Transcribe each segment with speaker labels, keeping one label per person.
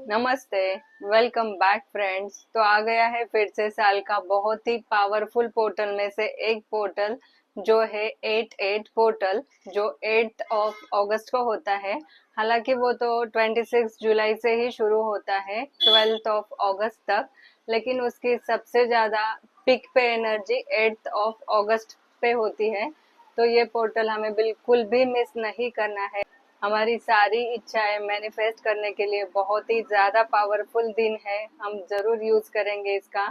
Speaker 1: नमस्ते। Welcome back friends. तो आ गया है फिर से साल का बहुत ही पावरफुल पोर्टल में से एक पोर्टल, जो है 88 पोर्टल, जो 8 ऑफ अगस्त को होता है। हालांकि वो तो 26 जुलाई से ही शुरू होता है 12 ऑफ अगस्त तक, लेकिन उसकी सबसे ज्यादा पिक पे एनर्जी 8 ऑफ अगस्त पे होती है। तो ये पोर्टल हमें बिल्कुल भी मिस नहीं करना है। हमारी सारी इच्छाएं मैनिफेस्ट करने के लिए बहुत ही ज्यादा पावरफुल दिन है, हम जरूर यूज करेंगे इसका।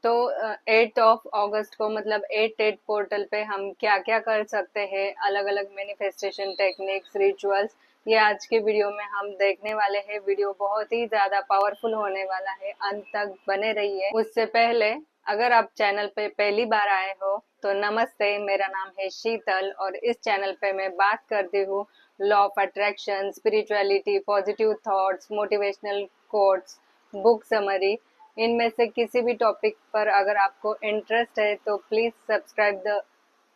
Speaker 1: तो 8 ऑफ अगस्त को मतलब 88 पोर्टल पे हम क्या क्या कर सकते हैं, अलग अलग मैनिफेस्टेशन टेक्निक्स, रिचुअल्स, ये आज के वीडियो में हम देखने वाले हैं। वीडियो बहुत ही ज्यादा पावरफुल होने वाला है, अंत तक बने रहिए। उससे पहले अगर आप चैनल पे पहली बार आए हो तो नमस्ते, मेरा नाम है शीतल और इस चैनल पे मैं बात करती हूँ law of attraction, spirituality, positive thoughts, motivational quotes, book summary. इनमें से किसी भी टॉपिक पर अगर आपको इंटरेस्ट है तो please subscribe the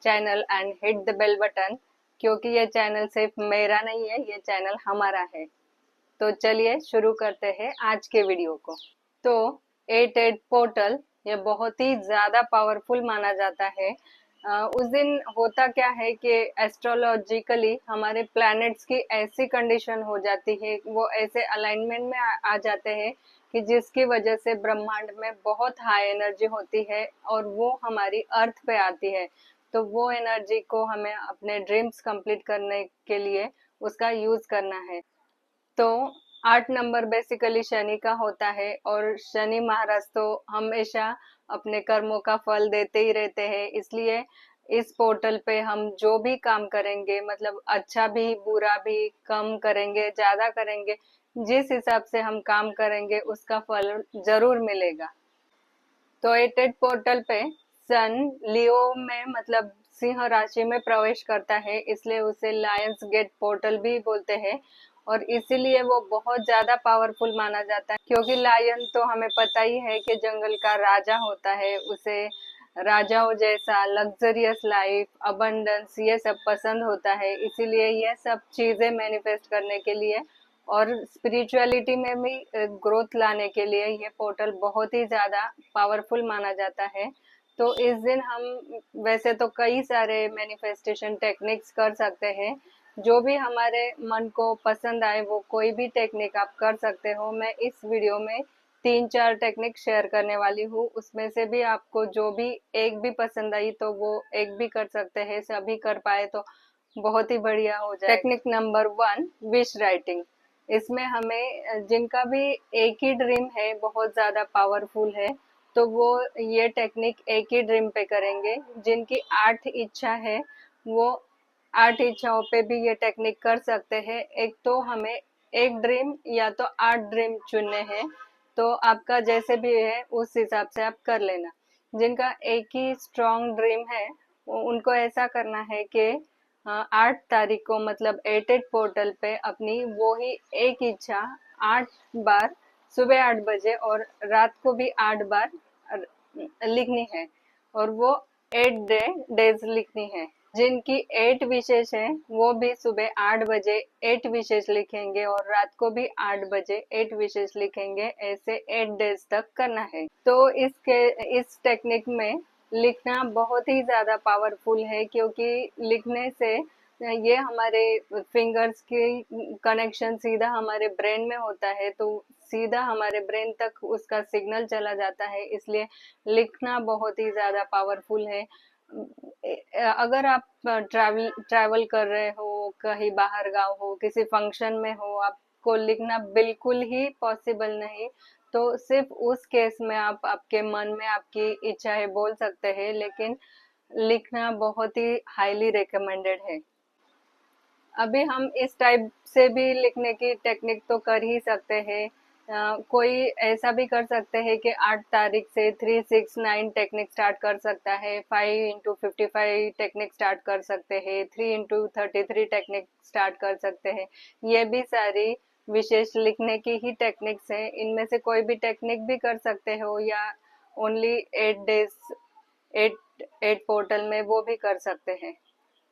Speaker 1: channel and hit the bell button, क्योंकि ये चैनल सिर्फ मेरा नहीं है, ये चैनल हमारा है। तो चलिए शुरू करते हैं आज के वीडियो को। तो 88 पोर्टल ये बहुत ही ज्यादा पावरफुल माना जाता है। उस दिन होता क्या है कि एस्ट्रोलॉजिकली हमारे प्लैनेट्स की ऐसी कंडीशन हो जाती है, वो ऐसे अलाइनमेंट में आ जाते हैं कि जिसकी वजह से ब्रह्मांड में बहुत हाई एनर्जी होती है और वो हमारी अर्थ पे आती है। तो वो एनर्जी को हमें अपने ड्रीम्स कंप्लीट करने के लिए उसका यूज करना है। तो 8 नंबर बेसिकली शनि का होता है और शनि महाराज तो हमेशा अपने कर्मों का फल देते ही रहते हैं। इसलिए इस पोर्टल पे हम जो भी काम करेंगे, मतलब अच्छा भी बुरा भी, कम करेंगे ज्यादा करेंगे, जिस हिसाब से हम काम करेंगे उसका फल जरूर मिलेगा। तो एटेड पोर्टल पे सन लियो में मतलब सिंह राशि में प्रवेश करता है, इसलिए उसे लायंस गेट पोर्टल भी बोलते हैं। और इसीलिए वो बहुत ज्यादा पावरफुल माना जाता है, क्योंकि लायन तो हमें पता ही है कि जंगल का राजा होता है। उसे राजाओं जैसा लग्जरियस लाइफ, अबंडेंस, ये सब पसंद होता है। इसीलिए ये सब चीजें मैनिफेस्ट करने के लिए और स्पिरिचुअलिटी में भी ग्रोथ लाने के लिए ये पोर्टल बहुत ही ज्यादा पावरफुल माना जाता है। तो इस दिन हम वैसे तो कई सारे मैनिफेस्टेशन टेक्निक्स कर सकते हैं, जो भी हमारे मन को पसंद आए वो कोई भी टेक्निक आप कर सकते हो। मैं इस वीडियो में 3-4 टेक्निक शेयर करने वाली हूँ, उसमें से भी आपको जो भी एक भी पसंद आई तो वो एक भी कर सकते हैं, सभी कर पाए तो बहुत ही बढ़िया हो जाए। Technique number 1, wish writing. इसमें हमें जिनका भी एक ही ड्रीम है, बहुत ज्यादा पावरफुल है, तो वो ये टेक्निक एक ही ड्रीम पे करेंगे। जिनकी 8 इच्छा है वो 8 इच्छाओं पे भी ये टेक्निक कर सकते हैं। एक तो हमें एक ड्रीम या तो 8 ड्रीम चुनने हैं, तो आपका जैसे भी है उस हिसाब से आप कर लेना। जिनका एक ही स्ट्रॉन्ग ड्रीम है उनको ऐसा करना है कि 8 तारीख को मतलब 88 पोर्टल पे अपनी वो ही एक इच्छा 8 बार, सुबह 8 बजे और रात को भी 8 बार लिखनी है, और वो 8 डेज लिखनी है। जिनकी 8 विशेष है वो भी सुबह 8 बजे 8 विशेष लिखेंगे और रात को भी 8 बजे 8 विशेष लिखेंगे। ऐसे 8 डेज तक करना है। तो इस टेक्निक में लिखना बहुत ही ज्यादा पावरफुल है, क्योंकि लिखने से ये हमारे फिंगर्स की कनेक्शन सीधा हमारे ब्रेन में होता है, तो सीधा हमारे ब्रेन तक उसका सिग्नल चला जाता है। इसलिए लिखना बहुत ही ज्यादा पावरफुल है। अगर आप ट्रैवल कर रहे हो, कहीं बाहर गाँव हो, किसी फंक्शन में हो, आपको लिखना बिल्कुल ही पॉसिबल नहीं, तो सिर्फ उस केस में आप आपके मन में आपकी इच्छाएं बोल सकते हैं, लेकिन लिखना बहुत ही हाईली रिकमेंडेड है। अभी हम इस टाइप से भी लिखने की टेक्निक तो कर ही सकते हैं। कोई ऐसा भी कर सकते हैं कि 8 तारीख से 369 टेक्निक स्टार्ट कर सकता है, 5 into 55 टेक्निक स्टार्ट कर सकते हैं, 3 into 33 टेक्निक स्टार्ट कर सकते हैं। ये भी सारी विशेष लिखने की ही टेक्निक्स हैं। इनमें से कोई भी टेक्निक भी कर सकते हो, या ओनली 8 डेज 8 पोर्टल में वो भी कर सकते हैं।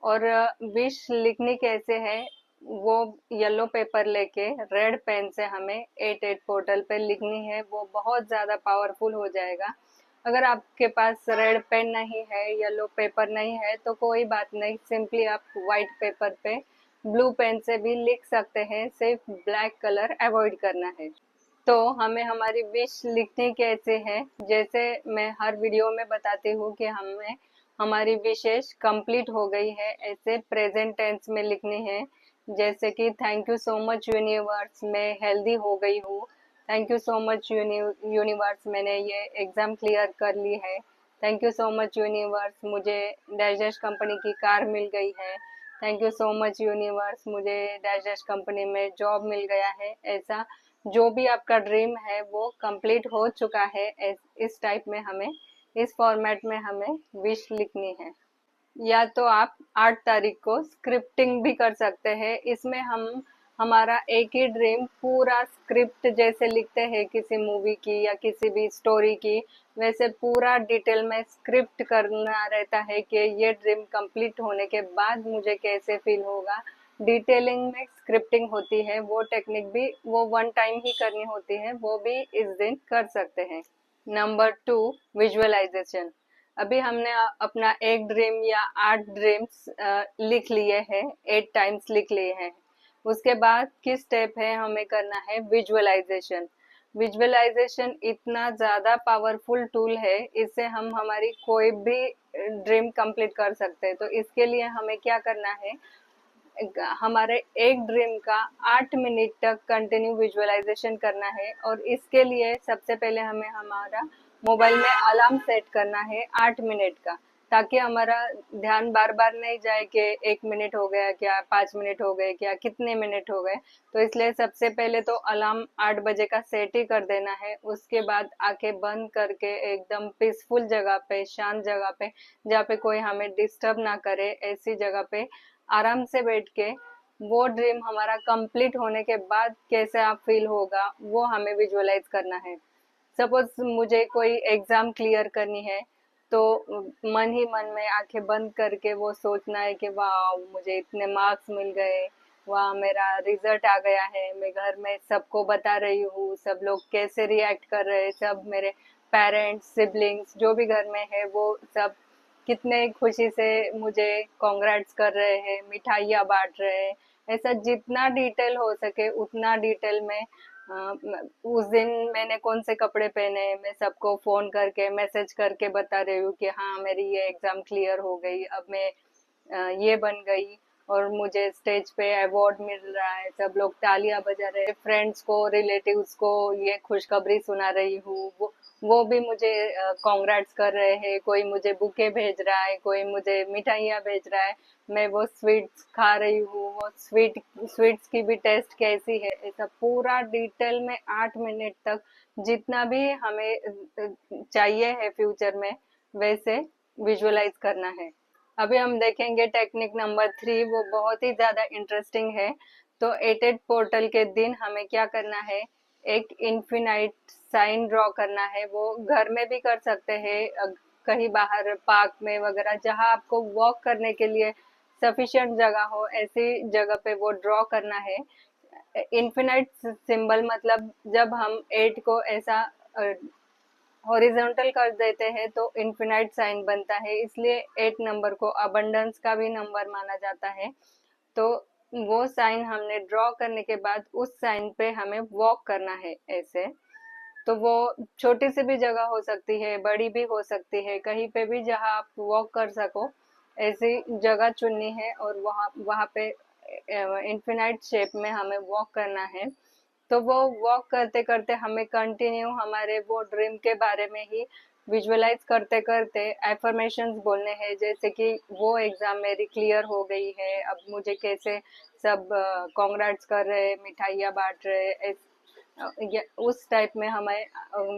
Speaker 1: और विश लिखनी कैसे है, वो येलो पेपर लेके रेड पेन से हमें 88 पोर्टल पे लिखनी है। वो बहुत ज़्यादा पावरफुल हो जाएगा। अगर आपके पास रेड पेन नहीं है, येलो पेपर नहीं है, तो कोई बात नहीं, सिंपली आप वाइट पेपर पे ब्लू पेन से भी लिख सकते हैं। सिर्फ ब्लैक कलर अवॉइड करना है। तो हमें हमारी विश लिखनी कैसे है, जैसे मैं हर वीडियो में बताती हूँ कि हमें हमारी विशेष कंप्लीट हो गई है, ऐसे प्रेजेंट टेंस में लिखनी है। जैसे कि thank you so much universe, मैं हेल्दी हो गई हूँ। Thank you so much universe, मैंने ये एग्जाम क्लियर कर ली है। Thank you so much universe, मुझे डैश डैश कंपनी की कार मिल गई है। Thank you so much universe, मुझे डैश डैश कंपनी में जॉब मिल गया है। ऐसा जो भी आपका ड्रीम है वो कंप्लीट हो चुका है, इस टाइप में हमें, इस फॉर्मेट में हमें विश लिखनी है। या तो आप 8 तारीख को स्क्रिप्टिंग भी कर सकते हैं। इसमें हम हमारा एक ही ड्रीम पूरा स्क्रिप्ट जैसे लिखते हैं किसी मूवी की या किसी भी स्टोरी की, वैसे पूरा डिटेल में स्क्रिप्ट करना रहता है कि ये ड्रीम कंप्लीट होने के बाद मुझे कैसे फील होगा। डिटेलिंग में स्क्रिप्टिंग होती है, वो टेक्निक भी वो वन टाइम ही करनी होती है, वो भी इस दिन कर सकते हैं। Number 2, visualisation. अभी हमने अपना एक ड्रीम या 8 ड्रीम्स लिख लिए हैं, 8 टाइम्स लिख लिए हैं। उसके बाद की स्टेप है, हमें करना है विजुअलाइजेशन। विजुअलाइजेशन इतना ज़्यादा पावरफुल टूल है, इससे हम हमारी कोई भी ड्रीम कंप्लीट कर सकते हैं। तो इसके लिए हमें क्या करना है, हमारे एक ड्रीम का 8 मिनट तक कंटिन्यू विजुअलाइजेशन करना है। और इसके लिए सबसे पहले हमें हमारा मोबाइल में अलार्म सेट करना है 8 मिनट का, ताकि हमारा ध्यान बार बार नहीं जाए कि 1 मिनट हो गया क्या, 5 मिनट हो गए क्या, कितने मिनट हो गए। तो इसलिए सबसे पहले तो अलार्म 8 बजे का सेट ही कर देना है। उसके बाद आंखें बंद करके एकदम पीसफुल जगह पे, शांत जगह पे, जहाँ पे कोई हमें डिस्टर्ब ना करे, ऐसी जगह पे आराम से बैठ के वो ड्रीम हमारा कंप्लीट होने के बाद कैसे आप फील होगा वो हमें विजुअलाइज करना है। सपोज मुझे कोई एग्जाम क्लियर करनी है, तो मन ही मन में आंखें बंद करके वो सोचना है कि वाह मुझे इतने मार्क्स मिल गए, वाह मेरा रिजल्ट आ गया है, मैं घर में सबको बता रही हूँ, सब लोग कैसे रिएक्ट कर रहे हैं, सब मेरे पेरेंट्स सिबलिंग्स जो भी घर में है वो सब कितने खुशी से मुझे कॉन्ग्रेट्स कर रहे हैं, मिठाइयाँ बांट रहे हैं। ऐसा जितना डिटेल हो सके उतना डिटेल में उस दिन मैंने कौन से कपड़े पहने, मैं सबको फोन करके मैसेज करके बता रही हूँ कि हाँ मेरी ये एग्जाम क्लियर हो गई, अब मैं ये बन गई, और मुझे स्टेज पे अवार्ड मिल रहा है, सब लोग तालियां बजा रहे हैं, फ्रेंड्स को रिलेटिव्स को ये खुशखबरी सुना रही हूँ। वो भी मुझे कॉन्ग्रेट्स कर रहे हैं, कोई मुझे बुके भेज रहा है, कोई मुझे मिठाइयाँ भेज रहा है, मैं वो स्वीट्स खा रही हूँ, वो स्वीट्स की भी टेस्ट कैसी है। ऐसा पूरा डिटेल में 8 मिनट तक जितना भी हमें चाहिए है फ्यूचर में, वैसे विजुअलाइज करना है। अभी हम देखेंगे टेक्निक नंबर 3, वो बहुत ही ज्यादा इंटरेस्टिंग है। तो 88 पोर्टल के दिन हमें क्या करना है, एक इन्फिनाइट साइन ड्रॉ करना है। वो घर में भी कर सकते हैं, कहीं बाहर पार्क में वगैरह, जहां आपको वॉक करने के लिए सफिशिएंट जगह हो, ऐसी जगह पे वो ड्रॉ करना है। इन्फिनाइट सिंबल मतलब जब हम 8 को ऐसा हॉरिजॉन्टल कर देते हैं तो इन्फिनाइट साइन बनता है, इसलिए 8 नंबर को अबंडेंस का भी नंबर माना जाता है। तो वो साइन हमने ड्रॉ करने के बाद उस साइन पे हमें वॉक करना है ऐसे। तो वो छोटी सी भी जगह हो सकती है, बड़ी भी हो सकती है, कहीं पे भी जहाँ आप वॉक कर सको, ऐसी जगह चुननी है और वहाँ वहाँ पे इन्फिनाइट शेप में हमें वॉक करना है। तो वो वॉक करते करते हमें कंटिन्यू हमारे वो ड्रीम के बारे में ही विजुअलाइज करते करते एफर्मेशंस बोलने हैं, जैसे कि वो एग्जाम मेरी क्लियर हो गई है, अब मुझे कैसे सब कॉन्ग्रेट्स कर रहे, मिठाइयाँ बांट रहे, उस टाइप में हमें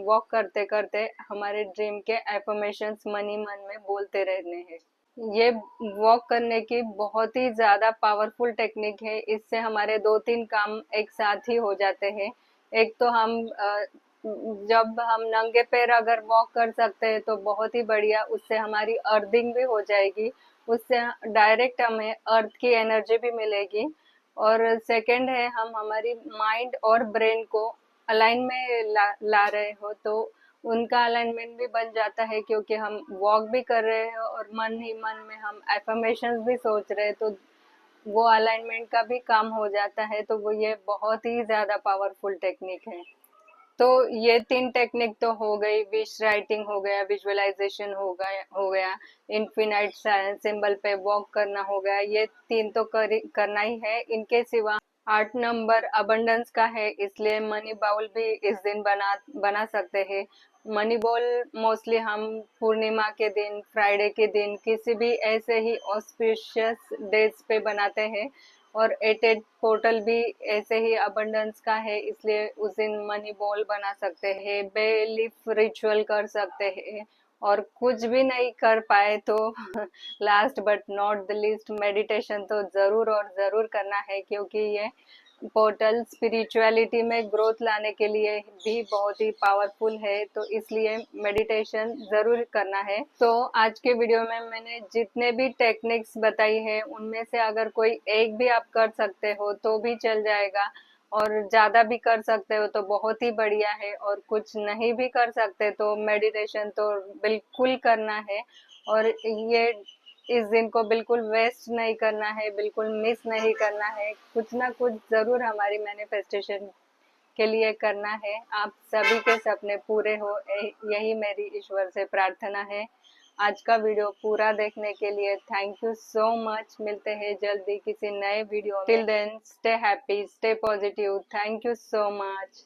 Speaker 1: वॉक करते करते हमारे ड्रीम के एफर्मेशंस मन ही मन में बोलते रहने हैं। ये वॉक करने की बहुत ही ज्यादा पावरफुल टेक्निक है, इससे हमारे 2-3 काम एक साथ ही हो जाते हैं। एक तो हम जब हम नंगे पैर अगर वॉक कर सकते हैं तो बहुत ही बढ़िया, उससे हमारी अर्थिंग भी हो जाएगी, उससे डायरेक्ट हमें अर्थ की एनर्जी भी मिलेगी। और सेकंड है हम हमारी माइंड और ब्रेन को अलाइन में ला रहे हो, तो उनका अलाइनमेंट भी बन जाता है, क्योंकि हम वॉक भी कर रहे हैं और मन ही मन में हम एफर्मेशंस भी सोच रहे हैं, तो वो अलाइनमेंट का भी काम हो जाता है। तो वो ये बहुत ही ज्यादा पावरफुल टेक्निक है। तो ये 3 टेक्निक तो हो गई, विश राइटिंग हो गया, विजुअलाइजेशन हो गया, इनफिनाइट सिंबल पे वॉक करना हो गया, ये 3 तो करना ही है। इनके सिवा 8 नंबर अबंडेंस का है, इसलिए मनी बाउल भी इस दिन बना सकते हैं। मनी बॉल मोस्टली हम पूर्णिमा के दिन, फ्राइडे के दिन, किसी भी ऐसे ही ऑस्पिशियस डेज पे बनाते हैं। और 88 पोर्टल भी ऐसे ही अबंडेंस का है, इसलिए उस दिन मनी बॉल बना सकते हैं, बेलीफ रिचुअल कर सकते हैं। और कुछ भी नहीं कर पाए तो last but not the least, meditation तो जरूर और जरूर करना है, क्योंकि ये पोर्टल स्पिरिचुअलिटी में ग्रोथ लाने के लिए भी बहुत ही पावरफुल है, तो इसलिए मेडिटेशन जरूर करना है। तो आज के वीडियो में मैंने जितने भी टेक्निक्स बताई है, उनमें से अगर कोई एक भी आप कर सकते हो तो भी चल जाएगा, और ज्यादा भी कर सकते हो तो बहुत ही बढ़िया है, और कुछ नहीं भी कर सकते तो मेडिटेशन तो बिल्कुल करना है। और ये इस दिन को बिल्कुल वेस्ट नहीं करना है, बिल्कुल मिस नहीं करना है, कुछ ना कुछ जरूर हमारी मैनिफेस्टेशन के लिए करना है। आप सभी के सपने पूरे हो, यही मेरी ईश्वर से प्रार्थना है। आज का वीडियो पूरा देखने के लिए थैंक यू सो मच। मिलते हैं जल्दी किसी नए वीडियो में। Till then stay happy, stay positive. Thank you so much.